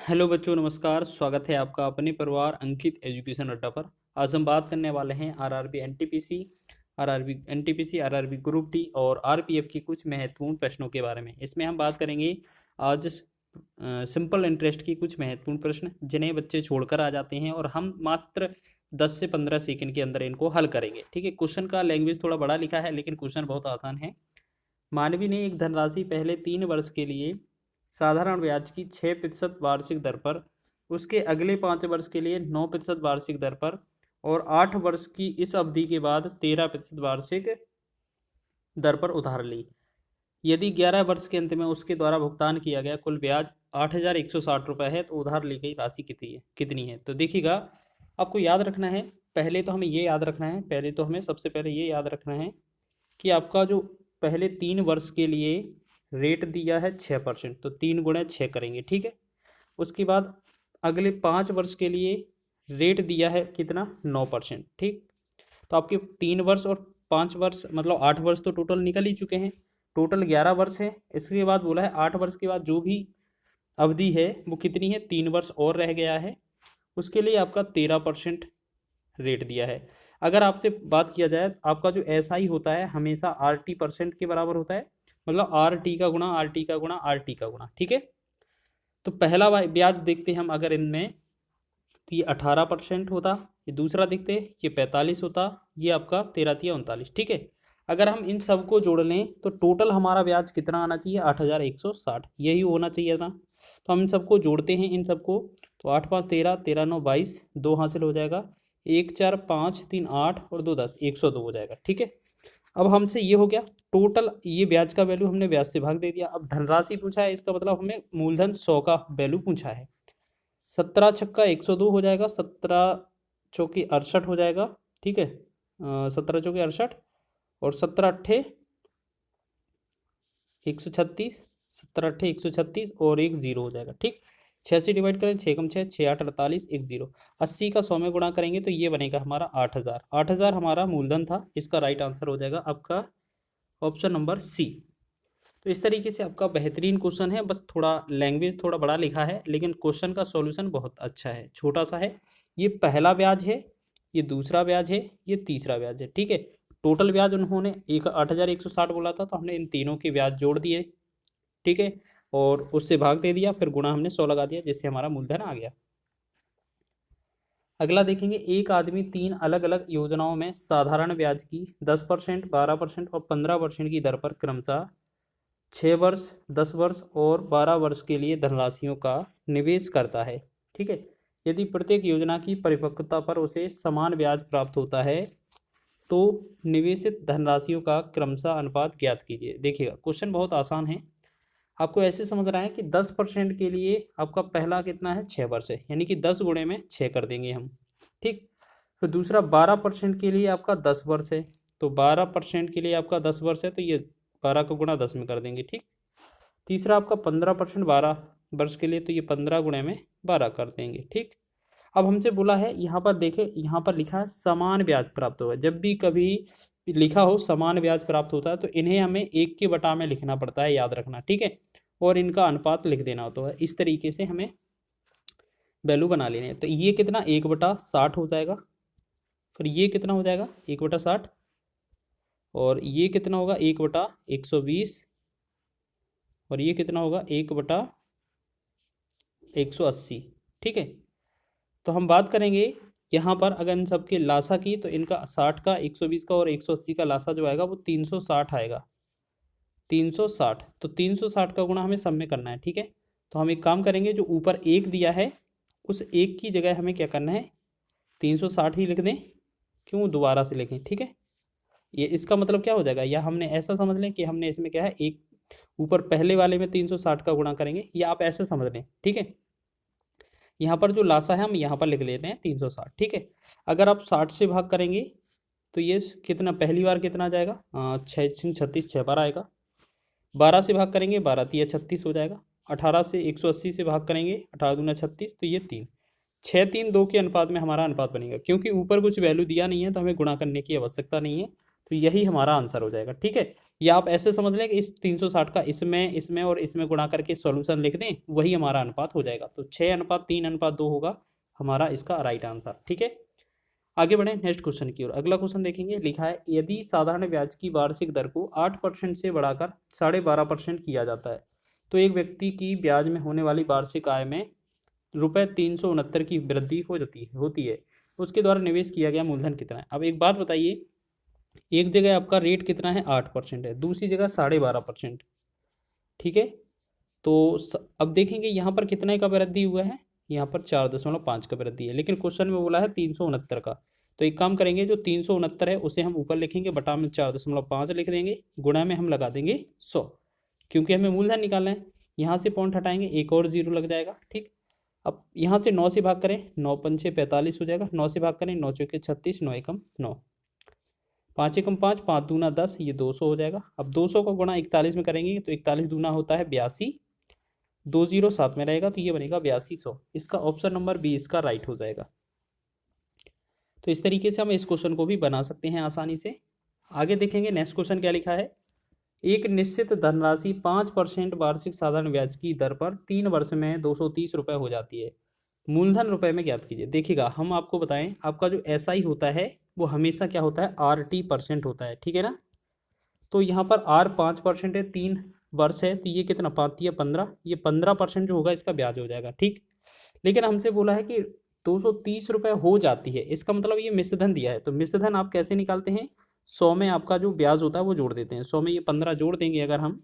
Hello बच्चों, नमस्कार। स्वागत है आपका अपने परिवार अंकित एजुकेशन अड्डा पर। आज हम बात करने वाले हैं RRB NTPC RRB group D और आरपीएफ की कुछ महत्वपूर्ण प्रश्नों के बारे में। इसमें हम बात करेंगे आज सिंपल इंटरेस्ट की कुछ महत्वपूर्ण प्रश्न जिन्हें बच्चे छोड़कर आ जाते हैं और हम मात्र 10 से 15 सेकंड के अंदर इनको हल करेंगे। ठीक है। क्वेश्चन का लैंग्वेज थोड़ा बड़ा लिखा है लेकिन क्वेश्चन बहुत आसान है। मानवी ने एक धनराशि पहले 3 वर्ष के लिए साधारण ब्याज की 6% वार्षिक दर पर, उसके अगले 5 वर्ष के लिए 9% वार्षिक दर पर और 8 वर्ष की इस अवधि के बाद 13% वार्षिक दर पर उधार ली। यदि 11 वर्ष के अंत में उसके द्वारा भुगतान किया गया कुल ब्याज 8,160 रुपये है तो उधार ली गई राशि कितनी है। तो देखिएगा, आपको याद रखना है, पहले तो हमें ये याद रखना है, सबसे पहले ये याद रखना है कि आपका जो पहले 3 वर्ष के लिए रेट दिया है 6%, तो 3 × 6 करेंगे। ठीक है। उसके बाद अगले 5 वर्ष के लिए रेट दिया है कितना, 9%। ठीक। तो आपके 3 वर्ष और 5 वर्ष मतलब 8 वर्ष तो टोटल निकल ही चुके हैं। टोटल 11 वर्ष है। इसके बाद बोला है 8 वर्ष के बाद जो भी अवधि है वो कितनी है, 3 वर्ष और रह गया है, उसके लिए आपका 13% रेट दिया है। अगर आपसे बात किया जाए, आपका जो एसआई होता है हमेशा आरटी परसेंट के बराबर होता है, मतलब आरटी का गुणा आरटी का गुणा आरटी का गुणा। ठीक है। तो पहला ब्याज देखते हैं हम, अगर इनमें तो ये 18% होता, ये दूसरा देखते हैं ये 45 होता, ये आपका 13×3 = 39। ठीक है। अगर हम इन सबको जोड़ लें तो टोटल हमारा ब्याज कितना आना चाहिए, 8,160, यही होना चाहिए ना। तो हम इन सबको जोड़ते हैं, इन सबको, तो 8 5 13, 13 9 22, 2 हासिल हो जाएगा, 1 4 5 3 8 और 2 10, 102 हो जाएगा। ठीक है। अब हमसे ये हो गया टोटल, ये ब्याज का वैल्यू हमने ब्याज से भाग दे दिया। अब धनराशि पूछा है, इसका मतलब हमें मूलधन 100 का वैल्यू पूछा है। 17 छक्का 102 हो जाएगा, 17 चौकी 68 हो जाएगा। ठीक है। 17 चौकी 68 और 17 अट्ठे 136, 17 अट्ठे 136 और एक जीरो हो जाएगा। ठीक। 6 से डिवाइड करें, 6 कम 6 6 8 48, एक जीरो। 80 का 100 में गुणा करेंगे तो ये बनेगा हमारा 8,000। 8,000 हमारा मूलधन था। इसका राइट आंसर हो जाएगा आपका ऑप्शन नंबर सी। तो इस तरीके से आपका बेहतरीन क्वेश्चन है, बस थोड़ा लैंग्वेज थोड़ा बड़ा लिखा है लेकिन क्वेश्चन का सॉल्यूशन बहुत अच्छा है, छोटा सा है। ये पहला ब्याज है, ये दूसरा ब्याज है, ये तीसरा ब्याज है। ठीक है। टोटल ब्याज उन्होंने 8,160 बोला था, तो हमने इन तीनों के ब्याज जोड़ दिए। ठीक है। और उससे भाग दे दिया, फिर गुणा हमने 100 लगा दिया, जिससे हमारा मूलधन आ गया। अगला देखेंगे, एक आदमी 3 अलग अलग योजनाओं में साधारण ब्याज की 10%, 12% और 15% की दर पर क्रमशः 6 वर्ष, 10 वर्ष और 12 वर्ष के लिए धनराशियों का निवेश करता है। ठीक है। यदि प्रत्येक योजना की परिपक्वता पर उसे समान ब्याज प्राप्त होता है तो निवेशित धनराशियों का क्रमशः अनुपात ज्ञात कीजिए। देखिएगा, क्वेश्चन बहुत आसान है। आपको ऐसे समझ रहा है कि 10% के लिए आपका पहला कितना है, 6 वर्ष है, यानी कि 10 गुणे में 6 कर देंगे हम। ठीक। फिर दूसरा 12% के लिए आपका 10 वर्ष है, तो 12% के लिए आपका 10 वर्ष है, तो ये 12 का गुणा 10 में कर देंगे। ठीक। तीसरा आपका 15% 12 वर्ष के लिए, तो ये 15 गुणे में 12 कर देंगे। ठीक। अब हमसे बोला है, यहाँ पर देखें, यहाँ पर लिखा है समान ब्याज प्राप्त होगा। जब भी कभी लिखा हो समान ब्याज प्राप्त होता है तो इन्हें हमें 1/में लिखना पड़ता है, याद रखना। ठीक है। और इनका अनुपात लिख देना होता है। इस तरीके से हमें वैल्यू बना लेनी है। तो ये कितना, 1/60 हो जाएगा। फिर ये कितना हो जाएगा, 1/60। और ये कितना होगा, 1/120। और ये कितना होगा, 1/180। ठीक है। तो हम बात करेंगे यहाँ पर, अगर इन सबके लासा की तो इनका 60 का, 120 का और 180 का लासा जो आएगा वो 360 आएगा। 360, तो 360 का गुणा हमें सब में करना है। ठीक है। तो हम एक काम करेंगे, जो ऊपर 1 दिया है उस 1 की जगह हमें क्या करना है, 360 ही लिख दें। क्यों दोबारा से लिखें। ठीक है। ये इसका मतलब क्या हो जाएगा, या हमने ऐसा समझ लें कि हमने इसमें क्या है, एक ऊपर पहले वाले में 360 का गुणा करेंगे, या आप ऐसे समझ लें। ठीक है। यहाँ पर जो लासा है हम यहाँ पर लिख लेते हैं 360। ठीक है। अगर आप 60 से भाग करेंगे तो ये कितना, पहली बार कितना जाएगा, 6 36, 6 बार आएगा। 12 से भाग करेंगे, 12 3 36 हो जाएगा। 18 से 180 से भाग करेंगे, 18 दूना 36, तो ये 3 6 3 2 के अनुपात में हमारा अनुपात बनेगा। क्योंकि ऊपर कुछ वैल्यू दिया नहीं है तो हमें गुणा करने की आवश्यकता नहीं है, तो यही हमारा आंसर हो जाएगा। ठीक है, या आप ऐसे समझ लें कि इस 360 का इसमें और इसमें गुणा करके सॉल्यूशन लिख दें, वही हमारा अनुपात हो जाएगा। तो 6:3:2 होगा हमारा इसका राइट आंसर। ठीक है, आगे बढ़े नेक्स्ट क्वेश्चन की ओर। अगला क्वेश्चन देखेंगे, लिखा है यदि साधारण ब्याज की वार्षिक दर को 8% से बढ़ाकर 12.5% किया जाता है तो एक व्यक्ति की ब्याज में होने वाली वार्षिक आय में ₹369 की वृद्धि होती है। उसके द्वारा निवेश किया गया मूलधन कितना है। अब एक बात बताइए, एक जगह आपका रेट कितना है 8% है, दूसरी जगह 12.5%। ठीक है, तो अब देखेंगे यहाँ पर कितने का वृद्धि हुआ है, यहाँ पर 4.5 का वृद्धि है, लेकिन क्वेश्चन में बोला है 369 का। तो एक काम करेंगे, जो 369 है उसे हम ऊपर लिखेंगे, बटा में 4.5 लिख देंगे, गुणा में हम लगा देंगे 100, क्योंकि हमें मूलधन निकालना है। यहाँ से पॉइंट हटाएंगे, एक और जीरो लग जाएगा। ठीक, अब यहाँ से 9 से भाग करें, 9×5 = 45 हो जाएगा। 9 से भाग करें, 9×4 = 36, 9×1 = 9, 5×1 = 5, 5×2 = 10, ये 200 हो जाएगा। अब 200 का गुणा 41 में करेंगे तो 41×2 होता है 82, 2 0 साथ में रहेगा तो ये बनेगा 8200। इसका ऑप्शन नंबर बी इसका राइट हो जाएगा। तो इस तरीके से हम इस क्वेश्चन को भी बना सकते हैं आसानी से। आगे देखेंगे नेक्स्ट क्वेश्चन क्या लिखा है, एक निश्चित धनराशि 5% वार्षिक साधारण ब्याज की दर पर 3 वर्ष में 230 रुपये हो जाती है। मूलधन रुपए में ज्ञात कीजिए। देखिएगा, हम आपको बताएं, आपका जो एसआई होता है वो हमेशा क्या होता है, RT% होता है। ठीक है ना, तो यहाँ पर R 5% है, 3 वर्ष है, तो ये कितना, 5 × 15, ये 15% जो होगा इसका ब्याज हो जाएगा। ठीक, लेकिन हमसे बोला है कि 230 रुपये हो जाती है, इसका मतलब ये मिश्रधन दिया है। तो मिश्रधन आप कैसे निकालते हैं, 100 में आपका जो ब्याज होता है वो जोड़ देते हैं, 100 में ये 15 जोड़ देंगे अगर हम,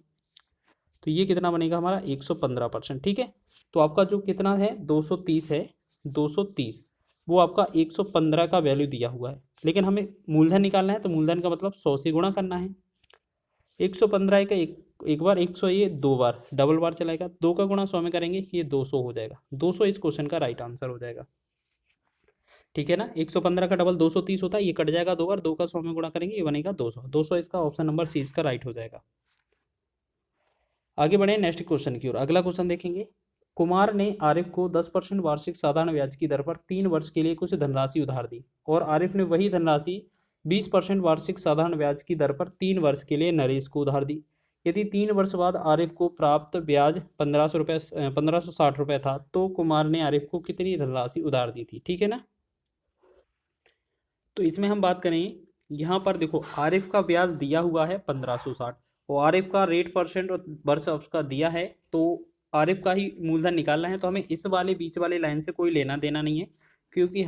तो ये कितना बनेगा हमारा 115%। ठीक है, तो आपका जो कितना है 230 है, 230 वो आपका 115 का वैल्यू दिया हुआ है, लेकिन हमें मूलधन निकालना है, तो मूलधन का मतलब 100 से गुणा करना है। 115 का एक बार, 100 ये 2 बार, डबल बार चलाएगा, 2 का गुणा 100 में करेंगे, ये 200 हो जाएगा। 200 इस क्वेश्चन का राइट आंसर हो जाएगा। ठीक है ना, 115 का डबल 230 होता है, ये कट जाएगा 2 बार, 2 का 100 में गुणा करेंगे, ये बनेगा 200। 200 इसका ऑप्शन नंबर सी इसका राइट हो जाएगा। आगे बढ़े नेक्स्ट क्वेश्चन की ओर। अगला क्वेश्चन देखेंगे, कुमार ने आरिफ को 10% वार्षिक साधारण ब्याज की दर पर 3 वर्ष के लिए कुछ धनराशि उधार दी और आरिफ ने वही धनराशि 20% वार्षिक साधारण ब्याज की दर पर 3 वर्ष के लिए नरेश को उधार दी। यदि 3 वर्ष बाद आरिफ को प्राप्त ब्याज 1560 रुपये था तो कुमार ने आरिफ को कितनी धनराशि उधार दी थी। ठीक है ना, तो इसमें हम बात करें, यहाँ पर देखो आरिफ का ब्याज दिया हुआ है 1560 और आरिफ का रेट परसेंट और वर्ष उसका दिया है, तो आरिफ का ही मूलधन निकालना है। तो हमें इस वाले बीच वाले लाइन से कोई लेना देना नहीं है, क्योंकि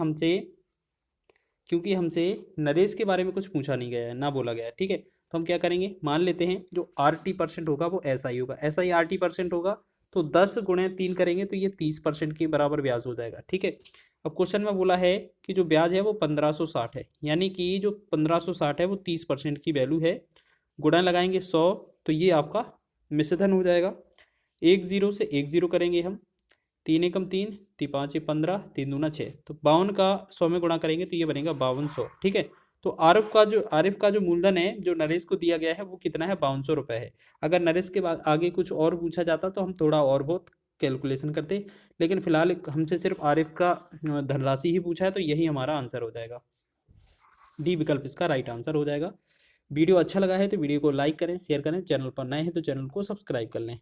हमसे नरेश के बारे में कुछ पूछा नहीं गया है, ना बोला गया है। ठीक है, तो हम क्या करेंगे, मान लेते हैं जो RT% होगा वो SI होगा, SI RT% होगा, तो 10 × 3 करेंगे तो ये 30% के बराबर ब्याज हो जाएगा। ठीक है, अब क्वेश्चन में बोला है कि जो ब्याज है वो 1560 है, यानी कि जो 1560 है वो 30% की वैल्यू है। गुणा लगाएंगे 100, तो ये आपका मिश्रधन हो जाएगा। 1 0 से 1 0 करेंगे हम, 3 × 3 = 5 × 15, 3 दूना 6, तो 52 का 100 में गुणा करेंगे तो ये बनेगा 5200। ठीक है, तो आरिफ का जो मूलधन है जो नरेश को दिया गया है वो कितना है, 5200 रुपये है। अगर नरेश के बाद आगे कुछ और पूछा जाता तो हम थोड़ा और बहुत कैलकुलेशन करते, लेकिन फिलहाल हमसे सिर्फ आरिफ का धनराशि ही पूछा है, तो यही हमारा आंसर हो जाएगा। डी विकल्प इसका राइट आंसर हो जाएगा। वीडियो अच्छा लगा है तो वीडियो को लाइक करें, शेयर करें, चैनल पर नए हैं तो चैनल को सब्सक्राइब कर लें।